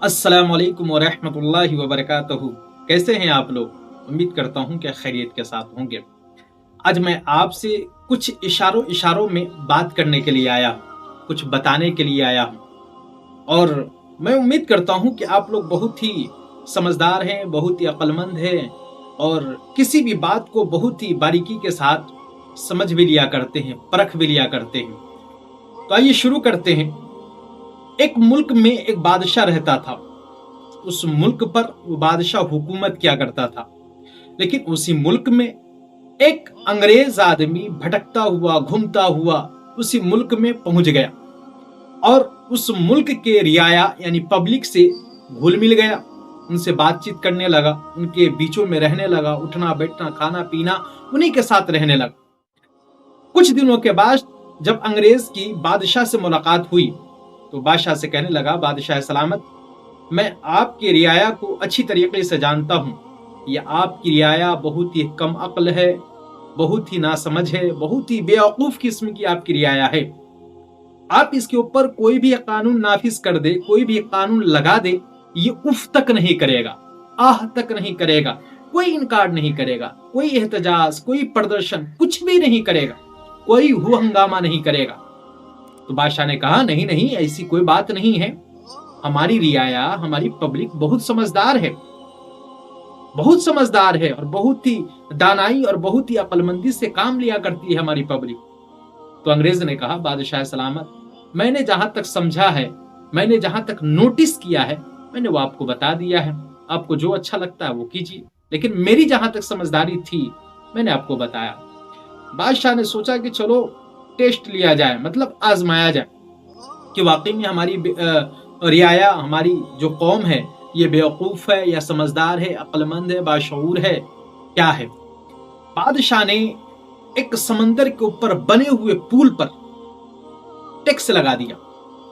अस्सलाम वालेकुम वरहमतुल्लाहि वबरकातुहू। कैसे हैं आप लोग? उम्मीद करता हूं कि खैरियत के साथ होंगे। आज मैं आपसे कुछ इशारों में बात करने के लिए आया हूं, कुछ बताने के लिए आया हूं। और मैं उम्मीद करता हूं कि आप लोग बहुत ही समझदार हैं, बहुत ही अक्लमंद हैं और किसी भी बात को बहुत ही बारीकी के साथ समझ भी लिया करते हैं, परख भी लिया करते हैं। तो आइए शुरू करते हैं। एक मुल्क में एक बादशाह रहता था। उस मुल्क पर वो बादशाह हुकूमत किया करता था, लेकिन उसी मुल्क में एक अंग्रेज आदमी भटकता हुआ घूमता हुआ उसी मुल्क में पहुंच गया और उस मुल्क के रियाया यानी पब्लिक से घुल मिल गया, उनसे बातचीत करने लगा, उनके बीचों में रहने लगा, उठना बैठना खाना पीना उन्हीं के साथ रहने लगा। कुछ दिनों के बाद जब अंग्रेज की बादशाह से मुलाकात हुई तो बादशाह से कहने लगा, बादशाह सलामत, मैं आपकी रियाया को अच्छी तरीके से जानता हूँ। ये आपकी रियाया बहुत ही कम अक्ल है, बहुत ही नासमझ है, बहुत ही बेवकूफ किस्म की आपकी रियाया है। आप इसके ऊपर कोई भी कानून नाफिज कर दे, कोई भी कानून लगा दे, ये उफ तक नहीं करेगा, आह तक नहीं करेगा, कोई इनकार नहीं करेगा, कोई एहतजाज, कोई प्रदर्शन कुछ भी नहीं करेगा, कोई हु हंगामा नहीं करेगा। तो बादशाह ने कहा, नहीं नहीं, ऐसी कोई बात नहीं है। हमारी रियाया, हमारी पब्लिक बहुत समझदार है, बहुत समझदार है और बहुत ही दानाई और बहुत ही अक्लमंदी से काम लिया करती है हमारी पब्लिक। तो अंग्रेज ने कहा, बादशाह सलामत, मैंने जहां तक समझा है, मैंने जहां तक नोटिस किया है, मैंने वो आपको बता दिया है। आपको जो अच्छा लगता है वो कीजिए, लेकिन मेरी जहां तक समझदारी थी मैंने आपको बताया। बादशाह ने सोचा कि चलो टेस्ट लिया जाए, मतलब आजमाया जाए कि वाकई में हमारी रियाया, हमारी जो कौम है, ये बेवकूफ है या समझदार है, अक्लमंद है, बाशऊर है, क्या है। बादशाह ने एक समंदर के ऊपर बने हुए पुल पर टैक्स लगा दिया,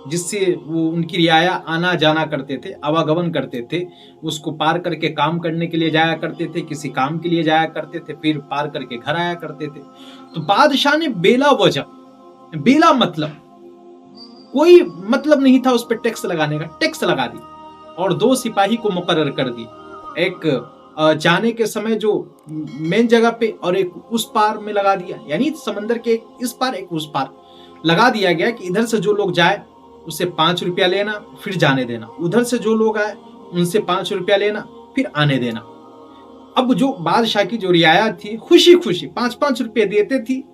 जिससे वो उनकी रियाया आना जाना करते थे, आवागमन करते थे, उसको पार करके काम करने के लिए जाया करते थे, किसी काम के लिए जाया करते थे, फिर पार करके घर आया करते थे। तो बादशाह ने बेला वजह, बेला मतलब, कोई मतलब नहीं था उस पर टैक्स लगाने का, टैक्स लगा दी और दो सिपाही को मुकर्रर कर दी। एक जाने के समय जो मेन जगह पे और एक उस पार में लगा दिया, यानी समंदर के एक इस पार एक उस पार लगा दिया गया कि इधर से जो लोग जाए उससे 5 रुपया लेना, फिर जाने देना, उधर से जो लोग आए उनसे 5 रुपया लेना, फिर आने देना। अब जो बादशाह की जो रियाया थी, खुशी खुशी 5-5 रुपये देते थी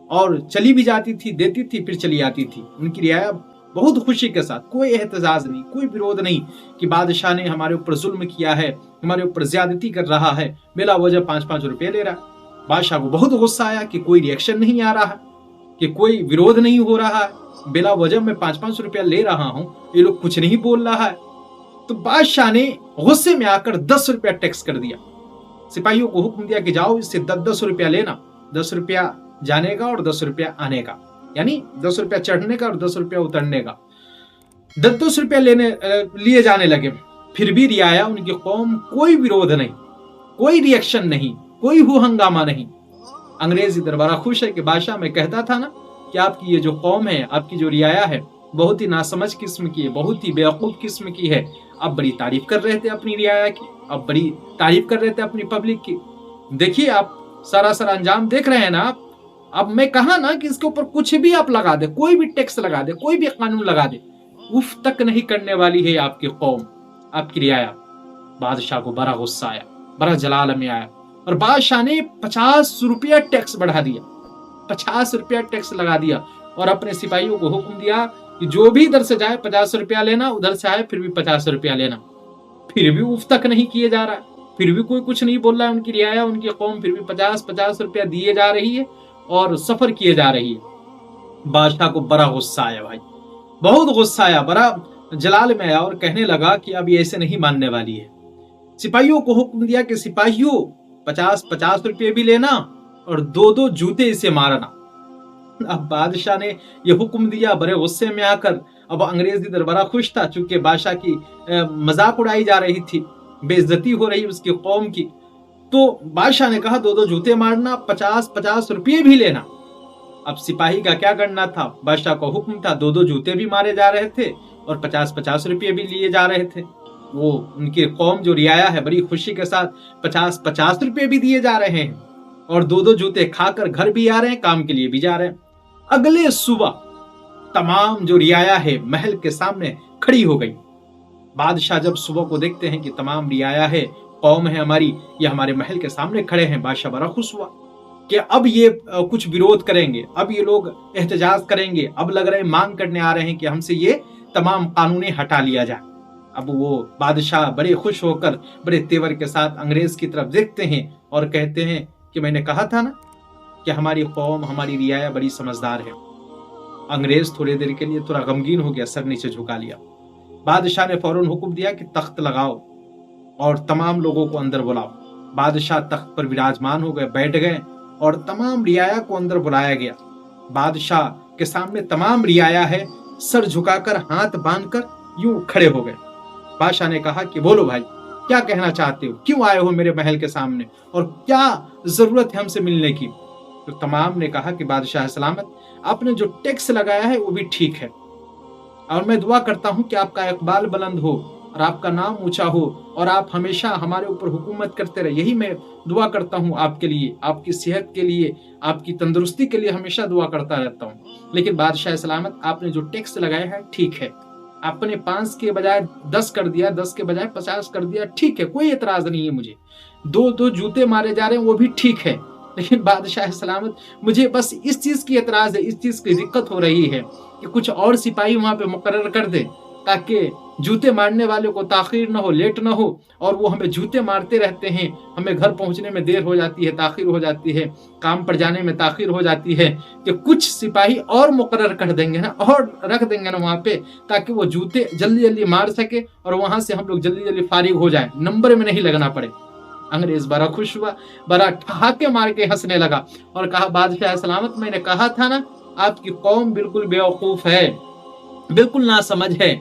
और चली भी जाती थी, देती थी फिर चली आती थी। उनकी रियाया बहुत खुशी के साथ, कोई एहतजाज नहीं, कोई विरोध नहीं कि बादशाह ने हमारे ऊपर जुल्म किया है, हमारे ऊपर ज्यादती कर रहा है, बेला वजह 5-5 रुपये ले रहा है। बादशाह को बहुत गुस्सा आया कि कोई रिएक्शन नहीं आ रहा है, कि कोई विरोध नहीं हो रहा है, बेला वजह मैं 5-5 रुपया ले रहा हूं, ये लोग कुछ नहीं बोल रहा है। तो बादशाह ने गुस्से में आकर 10 रुपया टैक्स कर दिया। सिपाहियों को हुक्म दिया कि जाओ इससे 10-10 रुपया लेना, 10 रुपया जाने का और 10 रुपया आने का, यानी 10 रुपया चढ़ने का और 10 रुपया उतरने का। 10-10 रुपया लिए जाने लगे। फिर भी रियाया, उनकी कौम, कोई विरोध नहीं, कोई रिएक्शन नहीं, कोई हु हंगामा नहीं। अंग्रेज इधर बड़ा खुश है कि बादशाह, मैं कहता था ना कि आपकी ये जो कौम है, आपकी जो रियाया है, बहुत ही नासमझ किस्म की है, बहुत ही बेवकूफ किस्म की है। आप बड़ी तारीफ कर रहे थे अपनी रियाया की, आप बड़ी तारीफ कर रहे थे अपनी पब्लिक की। देखिए आप सरासर अंजाम देख रहे हैं ना आप। अब मैं कहा ना कि इसके ऊपर कुछ भी आप लगा दे, कोई भी टैक्स लगा दे, कोई भी कानून लगा दे, उफ तक नहीं करने वाली है आपकी कौम, आपकी रियाया। बादशाह को बड़ा गुस्सा आया, बड़ा जलाल में आया और बादशाह ने 50 रुपया टैक्स बढ़ा दिया, 50 रुपया टैक्स लगा दिया और अपने सिपाहियों को हुक्म दिया कि जो भी इधर से जाए 50 रुपया लेना, उधर से आए फिर भी 50 रुपया लेना। फिर भी उफ तक नहीं किए जा रहा है, फिर भी कोई कुछ नहीं बोल रहा है। उनकी रियाया, उनकी कौम फिर भी 50-50 रुपया दिए जा रही है और सफर किए जा रही है। बादशाह को बड़ा गुस्सा आया भाई, बहुत गुस्सा आया, बड़ा जलाल में आया और कहने लगा कि अब ये ऐसे नहीं मानने वाली है। सिपाहियों को हुक्म दिया कि सिपाहियों 50-50 रुपये भी लेना और 2-2 जूते इसे मारना। अब बादशाह ने यह हुक्म दिया बड़े गुस्से में आकर। अब अंग्रेज इधर बड़ा खुश था, चूंकि बादशाह की मजाक उड़ाई जा रही थी, बेइज्जती हो रही उसकी कौम की। तो बादशाह ने कहा 2-2 जूते मारना, 50-50 रुपये भी लेना। अब सिपाही का क्या करना था, बादशाह का हुक्म था, 2-2 जूते भी मारे जा रहे थे और 50-50 रुपये भी लिए जा रहे थे। वो उनकी कौम जो रियाया है बड़ी खुशी के साथ 50-50 रुपए भी दिए जा रहे हैं और 2-2 जूते खाकर घर भी आ रहे हैं, काम के लिए भी जा रहे हैं। अगले सुबह तमाम जो रियाया है महल के सामने खड़ी हो गई। बादशाह जब सुबह को देखते हैं कि तमाम रियाया है, कौम है हमारी, ये हमारे महल के सामने खड़े हैं, बादशाह बड़ा खुश हुआ कि अब ये कुछ विरोध करेंगे, अब ये लोग एहतजाज करेंगे, अब लग रहे मांग करने आ रहे हैं कि हमसे ये तमाम कानूनें हटा लिया जाए। अब वो बादशाह बड़े खुश होकर बड़े तेवर के साथ अंग्रेज की तरफ देखते हैं और कहते हैं कि मैंने कहा था ना कि हमारी कौम, हमारी रियाया बड़ी समझदार है। अंग्रेज थोड़ी देर के लिए थोड़ा गमगीन हो गया, सर नीचे झुका लिया। बादशाह ने फौरन हुक्म दिया कि तख्त लगाओ और तमाम लोगों को अंदर बुलाओ। बादशाह तख्त पर विराजमान हो गए, बैठ गए और तमाम रियाया को अंदर बुलाया गया। बादशाह के सामने तमाम रियाया है सर झुकाकर हाथ बांधकर यूं खड़े हो गए। बादशाह ने कहा कि बोलो भाई, क्या कहना चाहते हो, क्यों आए हो मेरे महल के सामने और क्या जरूरत है हमसे मिलने की। तो तमाम ने कहा कि बादशाह सलामत, आपने जो टैक्स लगाया है वो भी ठीक है और मैं दुआ करता हूं कि आपका इकबाल बुलंद हो और आपका नाम ऊंचा हो और आप हमेशा हमारे ऊपर हुकूमत करते रहे। यही मैं दुआ करता हूं आपके लिए, आपकी सेहत के लिए, आपकी तंदुरुस्ती के लिए हमेशा दुआ करता रहता हूं। लेकिन बादशाह सलामत, आपने जो टैक्स लगाया है ठीक है, आपने 5 के बजाय 10 कर दिया, 10 के बजाय 50 कर दिया, ठीक है, कोई एतराज नहीं है मुझे। 2-2 जूते मारे जा रहे हैं वो भी ठीक है, लेकिन बादशाह सलामत मुझे बस इस चीज की एतराज है, इस चीज की दिक्कत हो रही है कि कुछ और सिपाही वहां पे मुकर्रर कर दे ताकि जूते मारने वाले को ताखीर न हो, लेट न हो। और वो हमें जूते मारते रहते हैं, हमें घर पहुंचने में देर हो जाती है, ताखीर हो जाती है, काम पर जाने में ताखीर हो जाती है, कि कुछ सिपाही और मुकर्रर कर देंगे ना, और रख देंगे ना वहां पे, ताकि वो जूते जल्दी जल्दी मार सके और वहां से हम लोग जल्दी जल्दी फारिग हो जाए, नंबर में नहीं लगना पड़े। अंग्रेज बड़ा खुश हुआ, बड़ा ठहाके मार के हंसने लगा और कहा बादशाह सलामत, मैंने कहा था ना आपकी कौम बिल्कुल बेवकूफ है, बिल्कुल ना समझ है।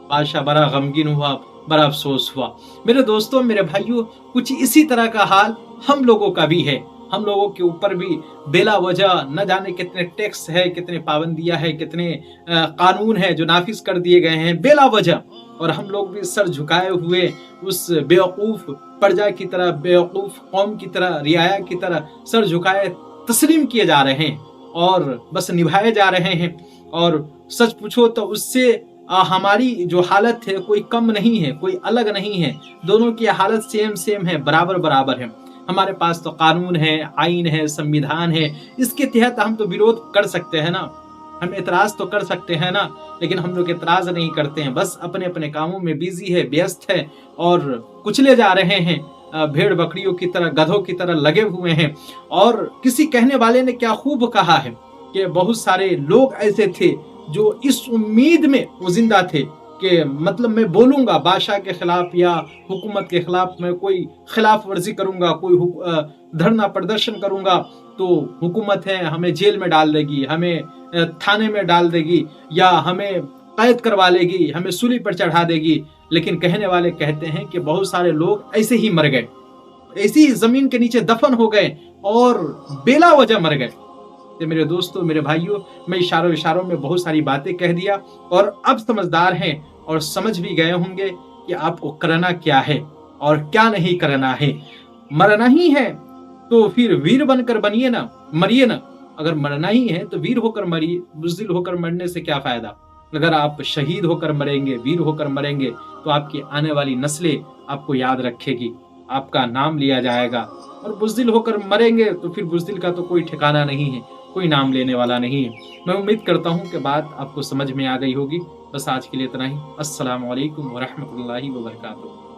बादशाह बड़ा गमगीन हुआ, बड़ा अफसोस हुआ। मेरे दोस्तों, मेरे भाइयों, कुछ इसी तरह का हाल हम लोगों का भी है। हम लोगों के ऊपर भी बेला वजह न जाने कितने टैक्स है, कितने पाबंदियां है, कितने कानून है जो नाफिज कर दिए गए हैं बेला वजह, और हम लोग भी सर झुकाए हुए उस बेवकूफ प्रजा की तरह, बेवकूफ कौम की तरह, रियाया की तरह सर झुकाए तस्लीम किए जा रहे हैं और बस निभाए जा रहे हैं। और सच पूछो तो उससे हमारी जो हालत है कोई कम नहीं है, कोई अलग नहीं है, दोनों की हालत सेम है, बराबर बराबर है। हमारे पास तो कानून है, आइन है, संविधान है, इसके तहत हम तो विरोध कर सकते हैं ना, हम एतराज तो कर सकते हैं ना, लेकिन हम लोग एतराज नहीं करते हैं, बस अपने अपने कामों में बिजी है, व्यस्त है और कुचले जा रहे हैं, भेड़ बकरियों की तरह, गधों की तरह लगे हुए हैं। और किसी कहने वाले ने क्या खूब कहा है कि बहुत सारे लोग ऐसे थे जो इस उम्मीद में वो जिंदा थे कि मतलब मैं बोलूंगा बादशाह के खिलाफ या हुकूमत के खिलाफ, मैं कोई खिलाफ वर्जी करूंगा, कोई धरना प्रदर्शन करूंगा तो हुकूमत है हमें जेल में डाल देगी, हमें थाने में डाल देगी या हमें कैद करवा लेगी, हमें सूली पर चढ़ा देगी। लेकिन कहने वाले कहते हैं कि बहुत सारे लोग ऐसे ही मर गए, ऐसी जमीन के नीचे दफन हो गए और बेला वजह मर गए। तो मेरे दोस्तों, मेरे भाइयों, मैं इशारों में बहुत सारी बातें कह दिया और अब समझदार हैं और समझ भी गए होंगे कि आपको करना क्या है और क्या नहीं करना है। मरना ही है तो फिर वीर बनकर बनिए ना, मरिए ना। अगर मरना ही है तो वीर होकर मरिए, बुज़दिल होकर मरने से क्या फायदा। अगर आप शहीद होकर मरेंगे, वीर होकर मरेंगे तो आपकी आने वाली नस्लें आपको याद रखेगी, आपका नाम लिया जाएगा। और बुज़दिल होकर मरेंगे तो फिर बुज़दिल का तो कोई ठिकाना नहीं है, कोई नाम लेने वाला नहीं है। मैं उम्मीद करता हूँ कि बात आपको समझ में आ गई होगी। बस आज के लिए इतना ही। अस्सलामु अलैकुम व रहमतुल्लाहि व बरकातुहू।